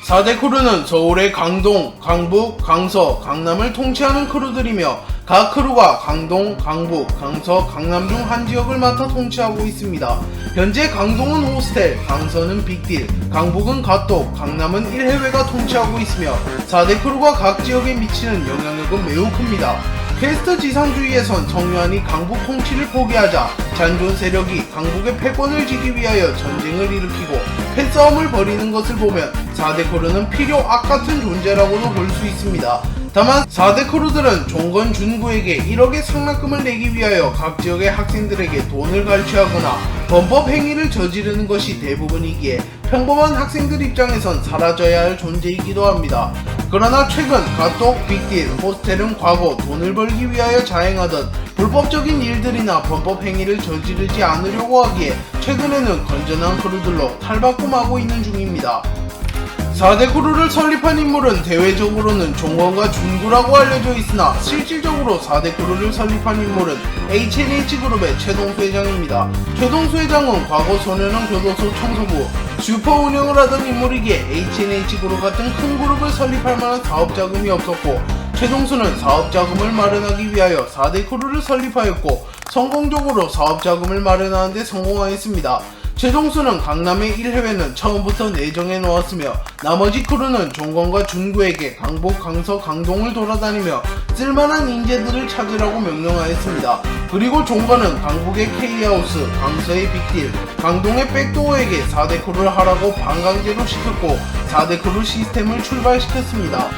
4대 크루는 서울의 강동, 강북, 강서, 강남을 통치하는 크루들이며 각 크루가 강동, 강북, 강서, 강남 중 한 지역을 맡아 통치하고 있습니다. 현재 강동은 호스텔, 강서는 빅딜, 강북은 갓독, 강남은 1해외가 통치하고 있으며 4대 크루가 각 지역에 미치는 영향력은 매우 큽니다. 퀘스트 지상주의에선 성유한이 강북 통치를 포기하자 잔존 세력이 강북의 패권을 지기 위하여 전쟁을 일으키고 패싸움을 벌이는 것을 보면 4대 크루는 필요 악 같은 존재라고도 볼 수 있습니다. 다만 4대 크루들은 종건 준구에게 1억의 상납금을 내기 위하여 각 지역의 학생들에게 돈을 갈취하거나 범법 행위를 저지르는 것이 대부분이기에 평범한 학생들 입장에선 사라져야 할 존재이기도 합니다. 그러나 최근 갓독, 빅딜, 호스텔은 과거 돈을 벌기 위하여 자행하던 불법적인 일들이나 범법 행위를 저지르지 않으려고 하기에 최근에는 건전한 크루들로 탈바꿈하고 있는 중입니다. 4대 크루를 설립한 인물은 대외적으로는 종건과 준구라고 알려져 있으나 실질적으로 4대 크루를 설립한 인물은 HNH그룹의 최동수 회장입니다. 최동수 회장은 과거 소년원 교도소 청소부 슈퍼 운영을 하던 인물이기에 HNH그룹 같은 큰 그룹을 설립할 만한 사업자금이 없었고 최동수는 사업자금을 마련하기 위하여 4대 크루를 설립하였고 성공적으로 사업자금을 마련하는 데 성공하였습니다. 최동수는 강남의 1해외는 처음부터 내정해 놓았으며 나머지 크루는 종건과 준구에게 강북, 강서, 강동을 돌아다니며 쓸만한 인재들을 찾으라고 명령하였습니다. 그리고 종건은 강북의 K하우스, 강서의 빅딜, 강동의 백도어에게 4대 크루를 하라고 반강제로 시켰고 4대 크루 시스템을 출발시켰습니다.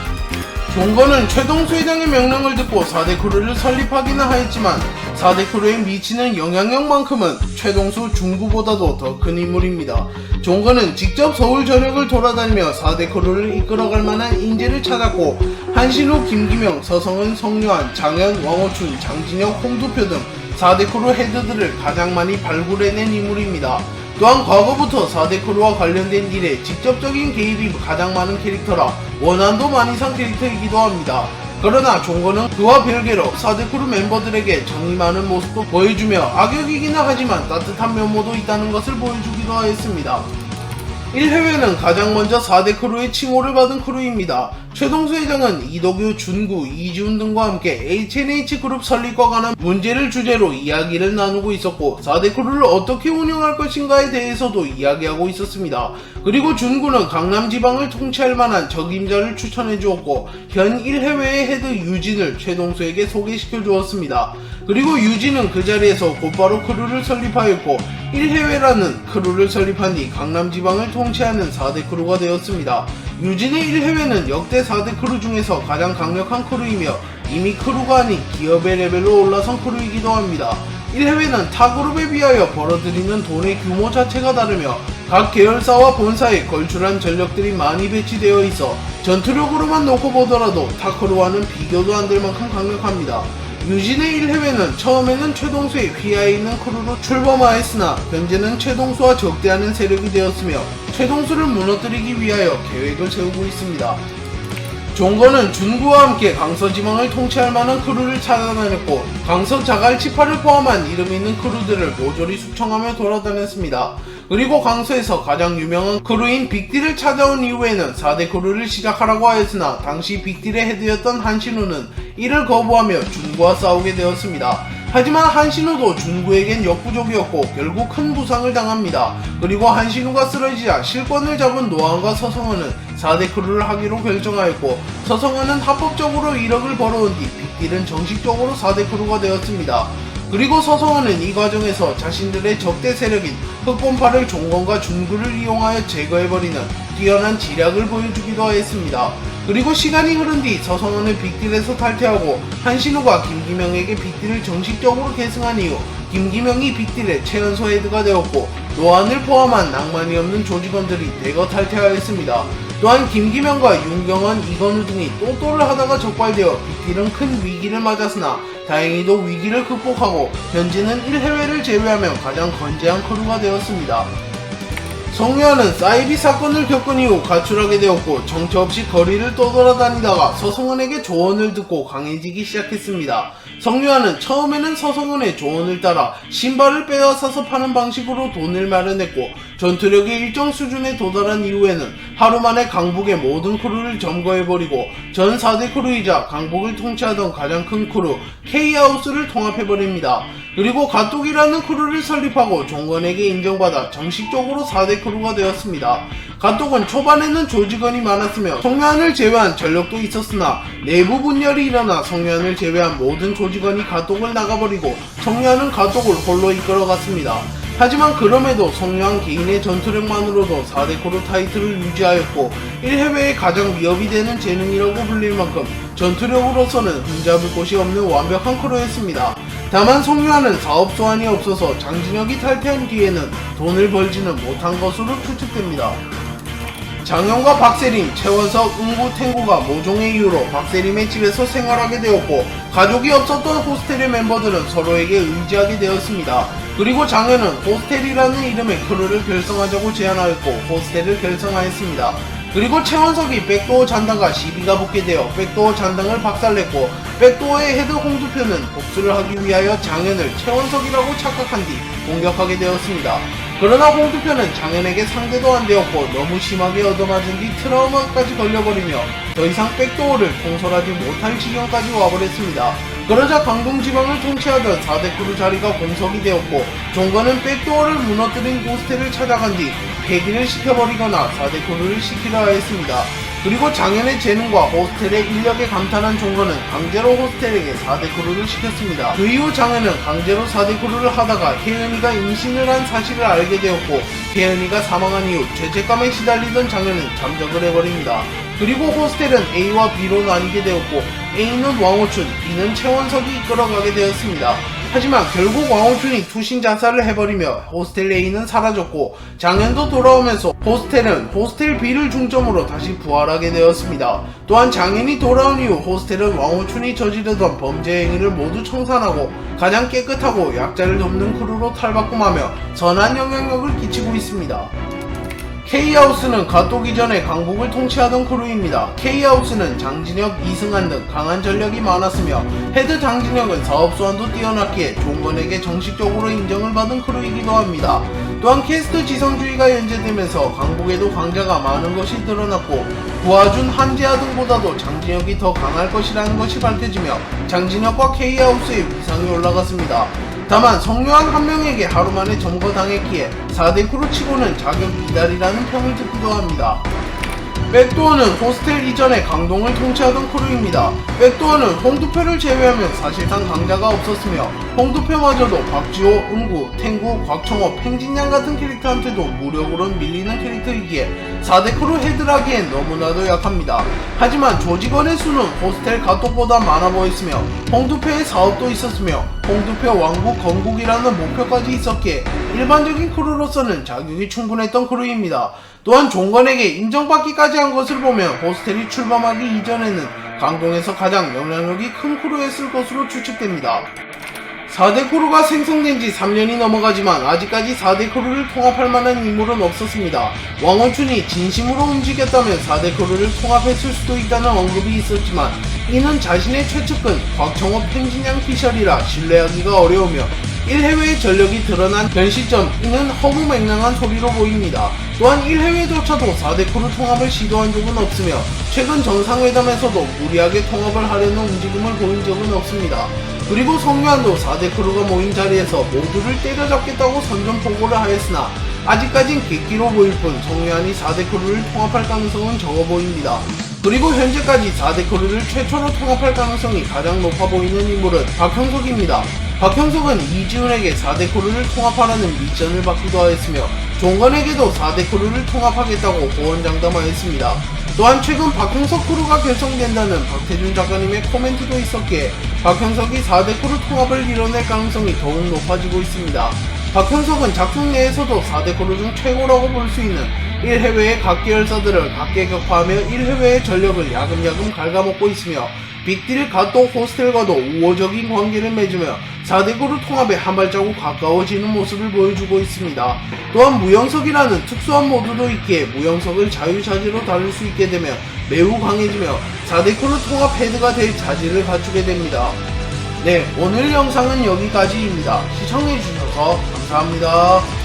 종건은 최동수 회장의 명령을 듣고 4대 크루를 설립하기는 하였지만 4대 크루에 미치는 영향력만큼은 최동수 중구보다도 더 큰 인물입니다. 종건은 직접 서울 전역을 돌아다니며 4대 크루를 이끌어갈 만한 인재를 찾았고 한신우, 김기명, 서성은, 성유한, 장현, 왕호춘, 장진혁, 홍두표 등 4대 크루 헤드들을 가장 많이 발굴해낸 인물입니다. 또한 과거부터 4대 크루와 관련된 일에 직접적인 개입이 가장 많은 캐릭터라 원한도 많이 산 캐릭터이기도 합니다. 그러나 종건은 그와 별개로 4대 크루 멤버들에게 정이 많은 모습도 보여주며 악역이기는 하지만 따뜻한 면모도 있다는 것을 보여주기도 하였습니다. 1해외는 가장 먼저 4대 크루의 칭호를 받은 크루입니다. 최동수 회장은 이도규, 준구, 이지훈 등과 함께 HNH그룹 설립과 관한 문제를 주제로 이야기를 나누고 있었고 4대 크루를 어떻게 운영할 것인가에 대해서도 이야기하고 있었습니다. 그리고 준구는 강남 지방을 통치할 만한 적임자를 추천해 주었고 현 1해외의 헤드 유진을 최동수에게 소개시켜 주었습니다. 그리고 유진은 그 자리에서 곧바로 크루를 설립하였고 1해외라는 크루를 설립한 뒤 강남 지방을 통치하는 4대 크루가 되었습니다. 유진의 1해외는 역대 4대 크루 중에서 가장 강력한 크루이며 이미 크루가 아닌 기업의 레벨로 올라선 크루이기도 합니다. 1해외는 타 그룹에 비하여 벌어들이는 돈의 규모 자체가 다르며 각 계열사와 본사에 걸출한 전력들이 많이 배치되어 있어 전투력으로만 놓고 보더라도 타 크루와는 비교도 안 될 만큼 강력합니다. 유진의 1해외는 처음에는 최동수의 휘하에 있는 크루로 출범하였으나 현재는 최동수와 적대하는 세력이 되었으며 최동수를 무너뜨리기 위하여 계획을 세우고 있습니다. 종건은 준구와 함께 강서 지방을 통치할 만한 크루를 찾아다녔고 강서 자갈치파를 포함한 이름 있는 크루들을 모조리 숙청하며 돌아다녔습니다. 그리고 강서에서 가장 유명한 크루인 빅딜을 찾아온 이후에는 4대 크루를 시작하라고 하였으나 당시 빅딜의 헤드였던 한신우는 이를 거부하며 준구와 싸우게 되었습니다. 하지만 한신우도 준구에겐 역부족이었고 결국 큰 부상을 당합니다. 그리고 한신우가 쓰러지자 실권을 잡은 노안과 서성은은 4대 크루를 하기로 결정하였고 서성은은 합법적으로 1억을 벌어온 뒤 빅딜은 정식적으로 4대 크루가 되었습니다. 그리고 서성은은 이 과정에서 자신들의 적대 세력인 흑곰파를 종건과 준구를 이용하여 제거해버리는 뛰어난 지략을 보여주기도 하였습니다. 그리고 시간이 흐른 뒤 서성은은 빅딜에서 탈퇴하고 한신우가 김기명에게 빅딜을 정식적으로 계승한 이후 김기명이 빅딜의 최연소 헤드가 되었고 노안을 포함한 낭만이 없는 조직원들이 대거 탈퇴하였습니다. 또한 김기명과 윤경원, 이건우 등이 또또를 하다가 적발되어 빅딜은 큰 위기를 맞았으나 다행히도 위기를 극복하고 현재는 1해외를 제외하면 가장 건재한 크루가 되었습니다. 성유한은 사이비 사건을 겪은 이후 가출하게 되었고 정처 없이 거리를 떠돌아다니다가 서성은에게 조언을 듣고 강해지기 시작했습니다. 성유한은 처음에는 서성은의 조언을 따라 신발을 빼앗아서 파는 방식으로 돈을 마련했고 전투력이 일정 수준에 도달한 이후에는 하루 만에 강북의 모든 크루를 점거해버리고 전 4대 크루이자 강북을 통치하던 가장 큰 크루 K하우스를 통합해버립니다. 그리고 가똑이라는 크루를 설립하고 종건에게 인정받아 정식적으로 4대 크루가 되었습니다. 가똑은 초반에는 조직원이 많았으며 성유한을 제외한 전력도 있었으나 내부 분열이 일어나 성유한을 제외한 모든 조직원이 가똑을 나가버리고 성유한은 가똑을 홀로 이끌어갔습니다. 하지만 그럼에도 성유한 개인의 전투력만으로도 4대 크루 타이틀을 유지하였고 1해외의 가장 위협이 되는 재능이라고 불릴 만큼 전투력으로서는 흠잡을 곳이 없는 완벽한 크루였습니다. 다만 성유한은 사업 소환이 없어서 장진혁이 탈퇴한 뒤에는 돈을 벌지는 못한 것으로 추측됩니다. 장현과 박세림, 최원석, 응구, 탱구가 모종의 이유로 박세림의 집에서 생활하게 되었고 가족이 없었던 호스텔의 멤버들은 서로에게 의지하게 되었습니다. 그리고 장현은 호스텔이라는 이름의 크루를 결성하자고 제안하였고 호스텔을 결성하였습니다. 그리고 최원석이 백도어 잔당과 시비가 붙게 되어 백도어 잔당을 박살냈고 백도어의 헤드 홍두표는 복수를 하기 위하여 장현을 최원석이라고 착각한 뒤 공격하게 되었습니다. 그러나 홍두표는 장현에게 상대도 안 되었고 너무 심하게 얻어맞은 뒤 트라우마까지 걸려버리며 더 이상 백도어를 통솔하지 못할 지경까지 와버렸습니다. 그러자 강동지방을 통치하던 4대 크루 자리가 공석이 되었고 종건은 백도어를 무너뜨린 호스텔을 찾아간 뒤 폐기를 시켜버리거나 4대 크루를 시키려 하였습니다. 그리고 장현의 재능과 호스텔의 인력에 감탄한 종건은 강제로 호스텔에게 4대 크루를 시켰습니다. 그 이후 장현은 강제로 4대 크루를 하다가 혜은이가 임신을 한 사실을 알게 되었고 혜은이가 사망한 이후 죄책감에 시달리던 장현은 잠적을 해버립니다. 그리고 호스텔은 A와 B로 나뉘게 되었고 A는 왕호춘, B는 최원석이 이끌어가게 되었습니다. 하지만 결국 왕호춘이 투신 자살을 해버리며 호스텔 A는 사라졌고 장현도 돌아오면서 호스텔은 호스텔 B를 중점으로 다시 부활하게 되었습니다. 또한 장현이 돌아온 이후 호스텔은 왕호춘이 저지르던 범죄 행위를 모두 청산하고 가장 깨끗하고 약자를 돕는 크루로 탈바꿈하며 선한 영향력을 끼치고 있습니다. K하우스는 가똑 이전에 강북을 통치하던 크루입니다. K하우스는 장진혁, 이승환 등 강한 전력이 많았으며 헤드 장진혁은 사업 소환도 뛰어났기에 종건에게 정식적으로 인정을 받은 크루이기도 합니다. 또한 캐스트 지성주의가 연재되면서 강북에도 강자가 많은 것이 드러났고 구하준, 한재하 등보다도 장진혁이 더 강할 것이라는 것이 밝혀지며 장진혁과 K하우스의 위상이 올라갔습니다. 다만 성유한 한 명에게 하루 만에 점거당했기에 4대 크루 치고는 자격 이달이라는 평을 듣기도 합니다. 백도어는 호스텔 이전에 강동을 통치하던 크루입니다. 백도어는 홍두표를 제외하면 사실상 강자가 없었으며 홍두표마저도 박지호, 응구, 탱구, 곽청호, 팽진양 같은 캐릭터한테도 무력으로는 밀리는 캐릭터이기에 4대 크루 헤드라기엔 너무나도 약합니다. 하지만 조직원의 수는 호스텔 가똑보다 많아 보였으며 홍두표의 사업도 있었으며 홍두표 왕국 건국이라는 목표까지 있었기에 일반적인 크루로서는 자격이 충분했던 크루입니다. 또한 종건에게 인정받기까지 한 것을 보면 호스텔이 출범하기 이전에는 강동에서 가장 영향력이 큰 크루였을 것으로 추측됩니다. 4대 크루가 생성된 지 3년이 넘어가지만 아직까지 4대 크루를 통합할 만한 인물은 없었습니다. 왕원춘이 진심으로 움직였다면 4대 크루를 통합했을 수도 있다는 언급이 있었지만 이는 자신의 최측근 곽청호, 팽진양 피셜이라 신뢰하기가 어려우며 1해외의 전력이 드러난 현 시점 이는 허무맹랑한 소리로 보입니다. 또한 1해외조차도 4대 크루 통합을 시도한 적은 없으며 최근 정상회담에서도 무리하게 통합을 하려는 움직임을 보인 적은 없습니다. 그리고 성유한도 4대 크루가 모인 자리에서 모두를 때려잡겠다고 선전포고를 하였으나 아직까진 객기로 보일 뿐 성유한이 4대 크루를 통합할 가능성은 적어 보입니다. 그리고 현재까지 4대 크루를 최초로 통합할 가능성이 가장 높아 보이는 인물은 박형석입니다. 박형석은 이지훈에게 4대 크루를 통합하라는 미션을 받기도 하였으며 종건에게도 4대 크루를 통합하겠다고 호언장담하였습니다. 또한 최근 박형석 크루가 결성된다는 박태준 작가님의 코멘트도 있었기에 박형석이 4대 크루 통합을 이뤄낼 가능성이 더욱 높아지고 있습니다. 박형석은 작품 내에서도 4대 크루 중 최고라고 볼 수 있는 1해외의 각 계열사들을 각계 격파하며 1해외의 전력을 야금야금 갉아먹고 있으며 빅딜 갓도 호스텔과도 우호적인 관계를 맺으며 4대 그룹 통합에 한 발자국 가까워지는 모습을 보여주고 있습니다. 또한 무영석이라는 특수한 모드도 있기에 무영석을 자유자재로 다룰 수 있게 되며 매우 강해지며 4대 그룹 통합 헤드가 될 자질을 갖추게 됩니다. 네, 오늘 영상은 여기까지입니다. 시청해주셔서 감사합니다.